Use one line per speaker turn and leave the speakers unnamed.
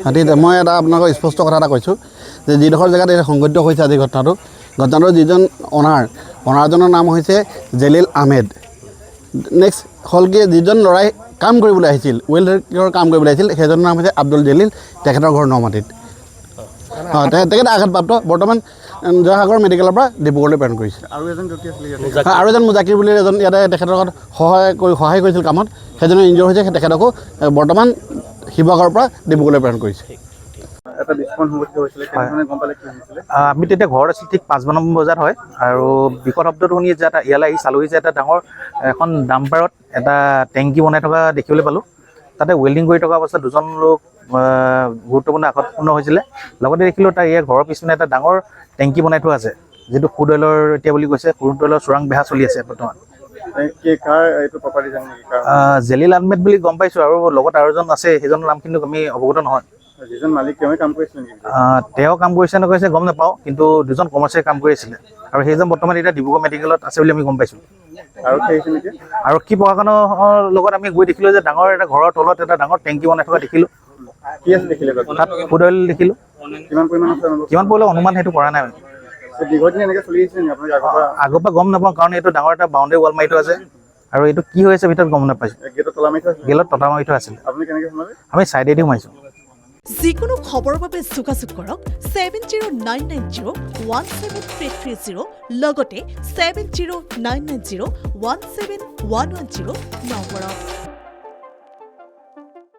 ঠিক মই এটা আপোনালোকক স্পষ্ট কথা এটা কৈছোঁ যে যিডোখৰ জেগাত এই সংঘটিত হৈছে আজি ঘটনাটোৰ যিজন অনাৰজনৰ নাম হৈছে জেলিল আহমেদ। নেক্সট হ'ল কি যিজন ল'ৰাই কাম কৰিবলৈ আহিছিল ৱেল্ডাৰৰ কাম কৰিবলৈ আহিছিল সেইজনৰ নাম হৈছে আব্দুল জলিল, তেখেতৰ ঘৰ নমাটিত। তেখেত আঘাতপ্ৰাপ্ত, বৰ্তমান জয়সাগৰ মেডিকেলৰ পৰা ডিব্ৰুগড়লৈ প্ৰেৰণ কৰিছে। আৰু এজন মুজাকিৰ বুলি এজন ইয়াতে তেখেতৰ লগত সহায় কৰিছিল কামত, সেইজনে ইনজিঅৰ হৈছে, তেখেতকো বৰ্তমান শিৱসাগৰৰ পৰা ডিব্ৰুগড়লৈ প্ৰেৰণ কৰিছে।
আমি তেতিয়া ঘৰত আছিলোঁ, ঠিক 5 বজাত হয়, আৰু বিকট শব্দটো শুনি ইয়ালৈ আহি চালোহি যে এটা ডাঙৰ এখন ডাম্পাৰত এটা টেংকি বনাই থকা দেখিবলৈ পালোঁ। তাতে ৱেল্ডিং কৰি থকা অৱস্থাত দুজন লোক গুৰুত্বপূৰ্ণ আঘাতপূৰ্ণ হৈছিলে। লগতে দেখিলোঁ তাৰ ইয়াৰ ঘৰৰ পিছপিনে এটা ডাঙৰ টেংকি বনাই থোৱা আছে, যিটো ক্ৰুড অইলৰ এতিয়া বুলি কৈছে, ক্ৰুড অইলৰ চোৰাং বেহা চলি আছে বৰ্তমান। জেলিল আহমেদ বুলি গম পাইছোঁ, আৰু লগত আৰু এজন আছে, সেইজনৰ নাম কিন্তু আমি অৱগত নহয়। তেওঁ কাম কৰিছে নকৰিছে গম নাপাওঁ, কিন্তু দুজন কমাৰ্চিয়েল কাম কৰি আছিলে, আৰু সেইজন বৰ্তমান এতিয়া ডিব্ৰুগড় মেডিকেলত আছে বুলি আমি গম পাইছোঁ। আৰক্ষী প্ৰশাসনৰ লগত আমি গৈ দেখিলোঁ যে ডাঙৰ এটা ঘৰৰ তলত এটা ডাঙৰ টেংকি বনাই থকা দেখিলোঁ। তাত ক্ৰুড অইল দেখিলোঁ। কিমান পৰিলে অনুমান সেইটো কৰা নাই। আগৰ পৰা গম নাপাওঁ, কাৰণ এইটো ডাঙৰ এটা বাউণ্ডেৰী ৱাল মাৰি থোৱা আছে, আৰু এইটো কি হৈ আছে ভিতৰত গম নাপাইছোঁ। গেলত তলা মাৰি থোৱা আছিলে, আমি ছাইডেদি সোমাইছোঁ।
যিকোনো খবৰৰ বাবে যোগাযোগ কৰক 7099017330 লগতে 7099017110 নম্বৰত।